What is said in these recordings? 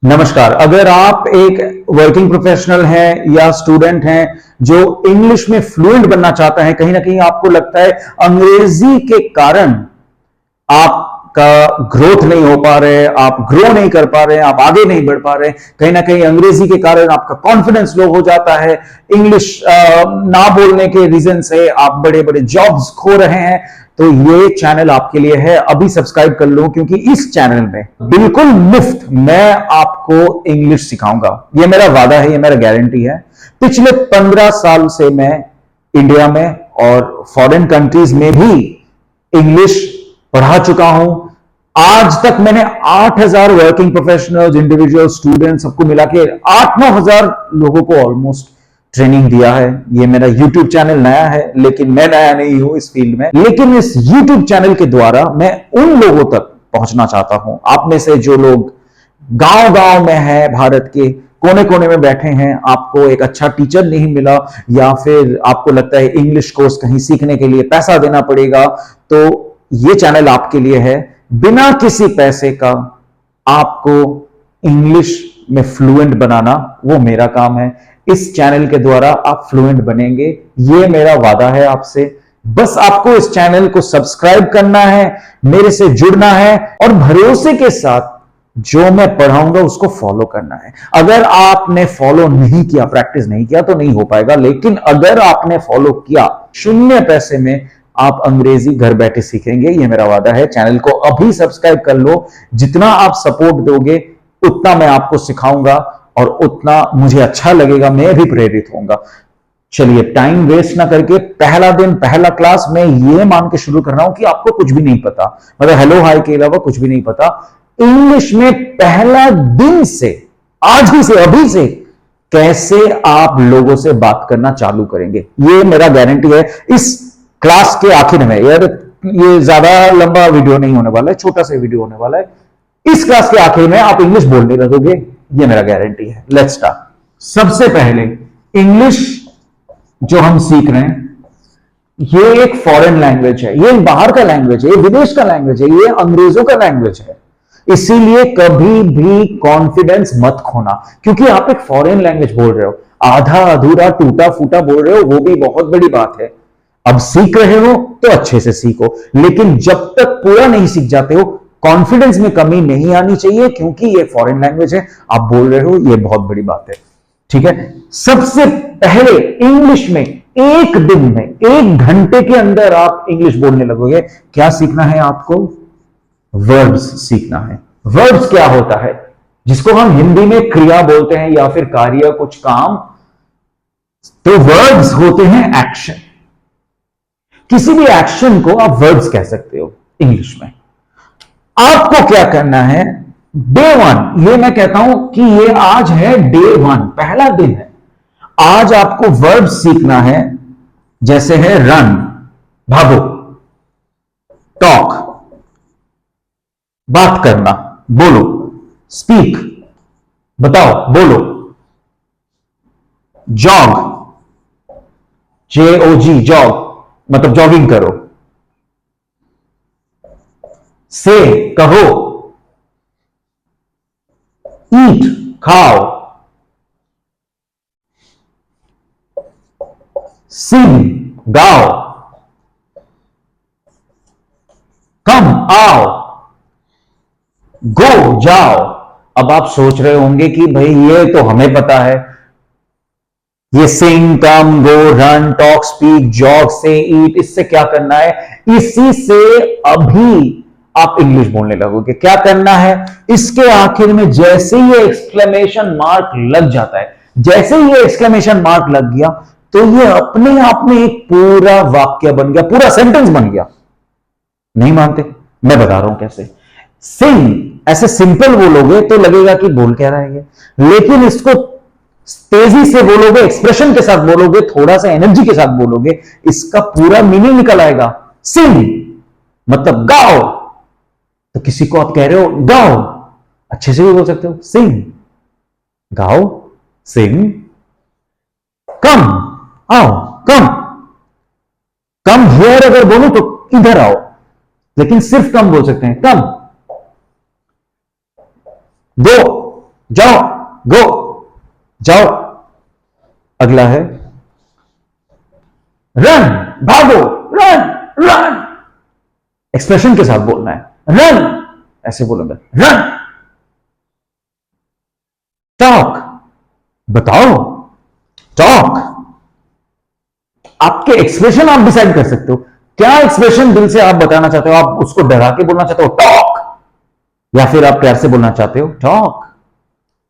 नमस्कार। अगर आप एक वर्किंग प्रोफेशनल हैं या स्टूडेंट हैं जो इंग्लिश में फ्लुएंट बनना चाहता है, कहीं ना कहीं आपको लगता है अंग्रेजी के कारण आपका ग्रोथ नहीं हो पा रहे, आप ग्रो नहीं कर पा रहे, आप आगे नहीं बढ़ पा रहे, कहीं ना कहीं अंग्रेजी के कारण आपका कॉन्फिडेंस लो हो जाता है, इंग्लिश ना बोलने के रीजन से आप बड़े बड़े जॉब्स खो रहे हैं, तो ये चैनल आपके लिए है। अभी सब्सक्राइब कर लो, क्योंकि इस चैनल में बिल्कुल मुफ्त मैं आपको इंग्लिश सिखाऊंगा। ये मेरा वादा है, ये मेरा गारंटी है। पिछले 15 साल से मैं इंडिया में और फॉरेन कंट्रीज में भी इंग्लिश पढ़ा चुका हूं। आज तक मैंने 8,000 वर्किंग प्रोफेशनल्स, इंडिविजुअल स्टूडेंट सबको मिला के 8-9 हजार लोगों को ऑलमोस्ट ट्रेनिंग दिया है। ये मेरा YouTube चैनल नया है, लेकिन मैं नया नहीं हूं इस फील्ड में। लेकिन इस YouTube चैनल के द्वारा मैं उन लोगों तक पहुंचना चाहता हूं, आप में से जो लोग गांव गांव में है, भारत के कोने कोने में बैठे हैं, आपको एक अच्छा टीचर नहीं मिला, या फिर आपको लगता है इंग्लिश कोर्स कहीं सीखने के लिए पैसा देना पड़ेगा, तो ये चैनल आपके लिए है। बिना किसी पैसे का आपको इंग्लिश में फ्लुएंट बनाना, वो मेरा काम है। इस चैनल के द्वारा आप फ्लुएंट बनेंगे, ये मेरा वादा है आपसे। बस आपको इस चैनल को सब्सक्राइब करना है, मेरे से जुड़ना है और भरोसे के साथ जो मैं पढ़ाऊंगा उसको फॉलो करना है। अगर आपने फॉलो नहीं किया, प्रैक्टिस नहीं किया, तो नहीं हो पाएगा। लेकिन अगर आपने फॉलो किया, 0 पैसे में आप अंग्रेजी घर बैठे सीखेंगे, ये मेरा वादा है। चैनल को अभी सब्सक्राइब कर लो। जितना आप सपोर्ट दोगे उतना मैं आपको सिखाऊंगा और उतना मुझे अच्छा लगेगा, मैं भी प्रेरित होऊंगा। चलिए, टाइम वेस्ट ना करके पहला दिन, पहला क्लास मैं ये मान के शुरू कर रहा हूं कि आपको कुछ भी नहीं पता, मतलब हेलो हाय के अलावा कुछ भी नहीं पता। इंग्लिश में पहला दिन से, आज ही से, अभी से कैसे आप लोगों से बात करना चालू करेंगे, ये मेरा गारंटी है। इस क्लास के आखिर में, यार ये ज्यादा लंबा वीडियो नहीं होने वाला है, छोटा सा वीडियो होने वाला है। इस क्लास के आखिर में आप इंग्लिश बोलने लगोगे, ये मेरा गारंटी है। Let's start. सबसे पहले इंग्लिश जो हम सीख रहे हैं, ये एक फॉरेन लैंग्वेज है, ये बाहर का लैंग्वेज है, ये विदेश का लैंग्वेज है, ये अंग्रेजों का लैंग्वेज है। इसीलिए कभी भी कॉन्फिडेंस मत खोना, क्योंकि आप एक फॉरेन लैंग्वेज बोल रहे हो, आधा अधूरा टूटा फूटा बोल रहे हो, वो भी बहुत बड़ी बात है। अब सीख रहे हो तो अच्छे से सीखो, लेकिन जब तक पूरा नहीं सीख जाते हो, कॉन्फिडेंस में कमी नहीं आनी चाहिए, क्योंकि ये फॉरेन लैंग्वेज है, आप बोल रहे हो, ये बहुत बड़ी बात है। ठीक है। सबसे पहले इंग्लिश में एक दिन में, 1 घंटे के अंदर आप इंग्लिश बोलने लगोगे। क्या सीखना है आपको? वर्ब्स सीखना है। वर्ब्स क्या होता है? जिसको हम हिंदी में क्रिया बोलते हैं या फिर कार्य, कुछ काम। तो वर्ब्स होते हैं एक्शन। किसी भी एक्शन को आप वर्ब्स कह सकते हो इंग्लिश में। आपको क्या करना है? डे 1, ये मैं कहता हूं कि ये आज है डे 1, पहला दिन है। आज आपको वर्ब सीखना है, जैसे है रन, भागो, टॉक, बात करना, बोलो, स्पीक, बताओ, बोलो, जॉग, JOG, जॉग मतलब जॉगिंग करो, से कहो, ईट खाओ, सिंग गाओ, कम आओ, गो जाओ। अब आप सोच रहे होंगे कि भाई ये तो हमें पता है, ये सिंग, कम, गो, रन, टॉक, स्पीक, जॉग, से, ईट, इससे क्या करना है? इसी से अभी आप इंग्लिश बोलने लगोगे। क्या करना है? इसके आखिर में जैसे ये एक्सक्लेमेशन मार्क लग जाता है, जैसे ये एक्सक्लेमेशन मार्क लग गया, तो ये अपने आप में एक पूरा वाक्य बन गया, पूरा सेंटेंस बन गया। नहीं मानते? मैं बता रहा हूं कैसे। सिंग ऐसे सिंपल बोलोगे तो लगेगा कि बोल क्या रहा है ये, लेकिन इसको तेजी से बोलोगे, एक्सप्रेशन के साथ बोलोगे, थोड़ा सा एनर्जी के साथ बोलोगे, इसका पूरा मीनिंग निकल आएगा। सिंग मतलब गाओ, तो किसी को आप कह रहे हो गाओ, अच्छे से भी बोल सकते हो, सिंग, गाओ, सिंग। कम आओ, कम, कम हियर अगर बोलो तो इधर आओ, लेकिन सिर्फ कम बोल सकते हैं, कम। गो जाओ, गो, जाओ। अगला है रन, भागो, रन, रन। एक्सप्रेशन के साथ बोलना है, रन, ऐसे बोलूंगा, रन। टॉक, बताओ, टॉक। आपके एक्सप्रेशन आप डिसाइड कर सकते हो, क्या एक्सप्रेशन दिल से आप बताना चाहते हो। आप उसको डरा के बोलना चाहते हो, टॉक, या फिर आप प्यार से बोलना चाहते हो, टॉक।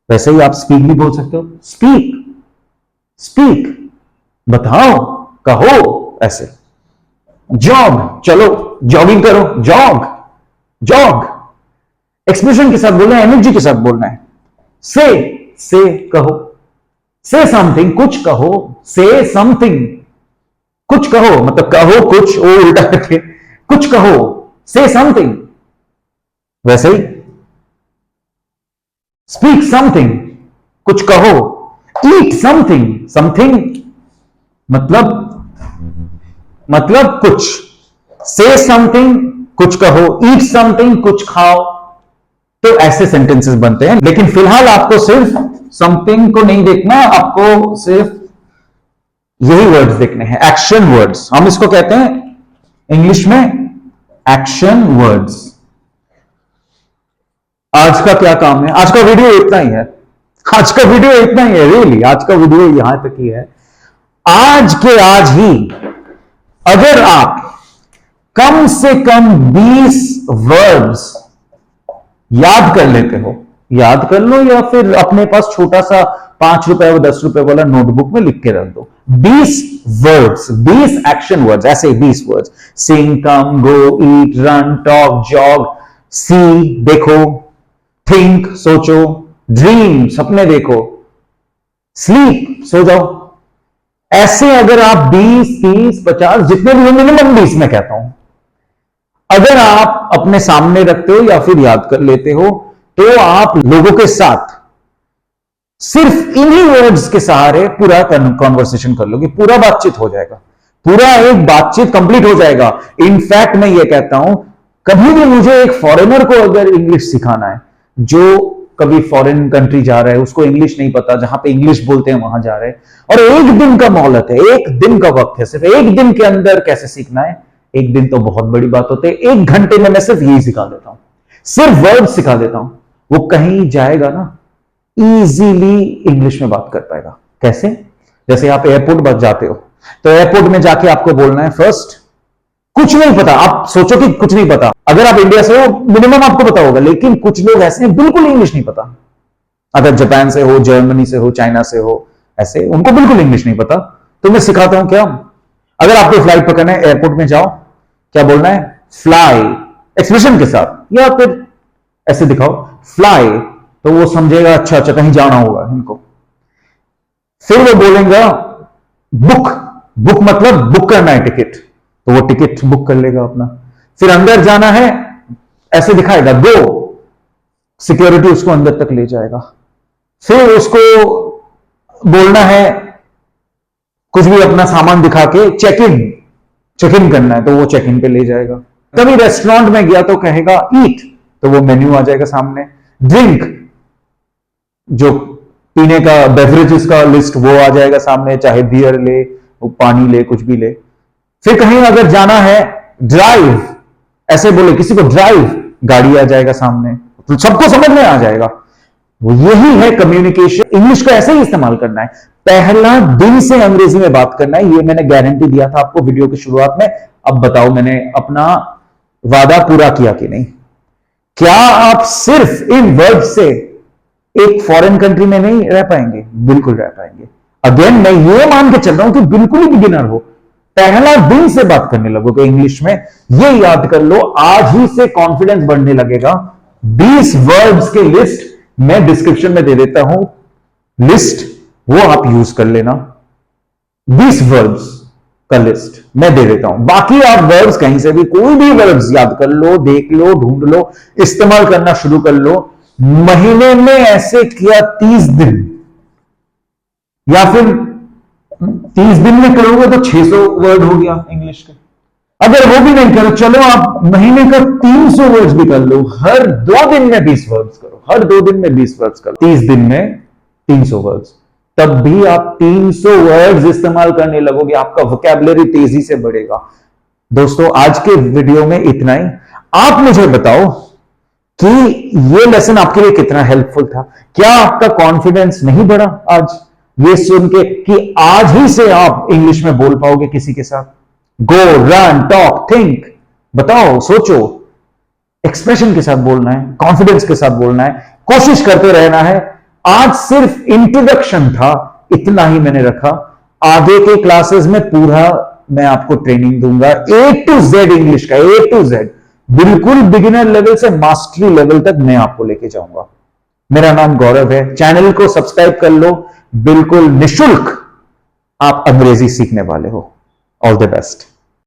वैसे ही आप स्पीक भी बोल सकते हो, स्पीक, स्पीक, बताओ, कहो, ऐसे। जॉग, चलो, जॉगिंग करो, जॉग, जॉग। एक्सप्रेशन के साथ बोलना है, एनर्जी के साथ बोलना है। से कहो, से समथिंग, कुछ कहो, से समथिंग, कुछ कहो, मतलब कहो कुछ, वो उल्टा करके, कुछ कहो, से समथिंग। वैसे ही स्पीक समथिंग, कुछ कहो, ईट समथिंग, समथिंग मतलब कुछ, से समथिंग, कुछ कहो, ईट समथिंग, कुछ खाओ। तो ऐसे सेंटेंसेस बनते हैं। लेकिन फिलहाल आपको सिर्फ समथिंग को नहीं देखना, आपको सिर्फ यही वर्ड्स देखने हैं, एक्शन वर्ड्स। हम इसको कहते हैं इंग्लिश में एक्शन वर्ड्स। आज का क्या काम है, आज का वीडियो इतना ही है, आज का वीडियो इतना ही है, रियली आज का वीडियो यहां तक ही है। आज के आज ही अगर आप कम से कम 20 वर्ड्स याद कर लेते हो, याद कर लो, या फिर अपने पास छोटा सा 5 रुपए और 10 रुपए वाला नोटबुक में लिख के रख दो। 20 वर्ड्स, 20 एक्शन वर्ड्स, ऐसे 20 वर्ड्स, सिंग, कम, गो, ईट, रन, टॉक, जॉग, सी, देखो, थिंक, सोचो, ड्रीम, सपने देखो, स्लीप, सो जाओ। ऐसे अगर आप 20, 30, 50 जितने भी हो, मिनिमम 20 मैं कहता हूं, अगर आप अपने सामने रखते हो या फिर याद कर लेते हो, तो आप लोगों के साथ सिर्फ इन्हीं वर्ड्स के सहारे पूरा कॉन्वर्सेशन कर लोगे, पूरा बातचीत हो जाएगा, पूरा एक बातचीत कंप्लीट हो जाएगा। इनफैक्ट मैं ये कहता हूं, कभी भी मुझे एक फॉरेनर को अगर इंग्लिश सिखाना है, जो कभी फॉरेन कंट्री जा रहा है, उसको इंग्लिश नहीं पता, जहां पे इंग्लिश बोलते हैं वहां जा रहे हैं, और एक दिन का मोहलत है, एक दिन का वक्त है, सिर्फ एक दिन के अंदर कैसे सीखना है। एक दिन तो बहुत बड़ी बात होती है, 1 घंटे में मैं सिर्फ यही सिखा देता हूं, सिर्फ वर्ड सिखा देता हूं। वो कहीं जाएगा ना, इजीली इंग्लिश में बात कर पाएगा। कैसे? जैसे आप एयरपोर्ट बस जाते हो, तो एयरपोर्ट में जाके आपको बोलना है, फर्स्ट कुछ नहीं पता। आप सोचो कि कुछ नहीं पता, अगर आप इंडिया से हो मिनिमम आपको पता होगा, लेकिन कुछ लोग ऐसे हैं बिल्कुल इंग्लिश नहीं पता। अगर जापान से हो, जर्मनी से हो, चाइना से हो, ऐसे उनको बिल्कुल इंग्लिश नहीं पता। तो मैं सिखाता हूं क्या, अगर आपको फ्लाइट पकड़ना है, एयरपोर्ट में जाओ, क्या बोलना है, फ्लाई, एक्सप्रेशन के साथ, या फिर ऐसे दिखाओ, फ्लाई, तो वो समझेगा अच्छा अच्छा कहीं जाना होगा इनको। फिर वो बोलेगा बुक, बुक मतलब बुक करना है टिकट, तो वो टिकट बुक कर लेगा अपना। फिर अंदर जाना है, ऐसे दिखाएगा गो, सिक्योरिटी उसको अंदर तक ले जाएगा। फिर उसको बोलना है कुछ भी अपना सामान दिखा के चेक इन करना है, तो वो चेक इन पे ले जाएगा। कभी रेस्टोरेंट में गया तो कहेगा ईट, तो वो मेन्यू आ जाएगा सामने। ड्रिंक, जो पीने का बेवरेजेस का लिस्ट, वो आ जाएगा सामने, चाहे बियर ले, वो पानी ले, कुछ भी ले। फिर कहीं अगर जाना है, ड्राइव, ऐसे बोले किसी को ड्राइव, गाड़ी आ जाएगा सामने, तो सबको समझ में आ जाएगा। वो यही है कम्युनिकेशन। इंग्लिश को ऐसे ही इस्तेमाल करना है, पहला दिन से अंग्रेजी में बात करना है, ये मैंने गारंटी दिया था आपको वीडियो की शुरुआत में। अब बताओ मैंने अपना वादा पूरा किया कि नहीं? क्या आप सिर्फ इन वर्ड से एक फॉरेन कंट्री में नहीं रह पाएंगे? बिल्कुल रह पाएंगे। अगेन मैं ये मान के चल रहा हूं कि बिल्कुल ही बिगिनर हो, पहला दिन से बात करने लगोगे इंग्लिश में, ये याद कर लो, आज ही से कॉन्फिडेंस बढ़ने लगेगा। 20 वर्ड्स के लिस्ट मैं डिस्क्रिप्शन में दे देता हूं, लिस्ट वो आप यूज कर लेना। 20 वर्ड्स का लिस्ट मैं दे देता हूं, बाकी आप वर्ड्स कहीं से भी कोई भी वर्ड्स याद कर लो, देख लो, ढूंढ लो, इस्तेमाल करना शुरू कर लो। महीने में ऐसे किया 30 दिन, या फिर 30 दिन में करोगे तो 600 वर्ड हो गया इंग्लिश के। अगर वो भी नहीं करो, चलो आप महीने का 300 वर्ड्स भी कर लो, हर 2 दिन में 20 वर्ड्स करो, हर 2 दिन में 20 वर्ड्स करो, 30 दिन में 300 वर्ड्स, तब भी आप 300 वर्ड्स इस्तेमाल करने लगोगे, आपका वोकैबुलरी तेजी से बढ़ेगा। दोस्तों आज के वीडियो में इतना ही। आप मुझे बताओ कि ये लेसन आपके लिए कितना हेल्पफुल था। क्या आपका कॉन्फिडेंस नहीं बढ़ा आज ये सुन के कि आज ही से आप इंग्लिश में बोल पाओगे किसी के साथ? गो, रन, टॉक, थिंक, बताओ, सोचो। एक्सप्रेशन के साथ बोलना है, कॉन्फिडेंस के साथ बोलना है, कोशिश करते रहना है। आज सिर्फ इंट्रोडक्शन था, इतना ही मैंने रखा। आगे के क्लासेस में पूरा मैं आपको ट्रेनिंग दूंगा, A to Z इंग्लिश का, A to Z, बिल्कुल बिगिनर लेवल से मास्टरी लेवल तक मैं आपको लेके जाऊंगा। मेरा नाम गौरव है, चैनल को सब्सक्राइब कर लो, बिल्कुल निशुल्क आप अंग्रेजी सीखने वाले हो। All the best.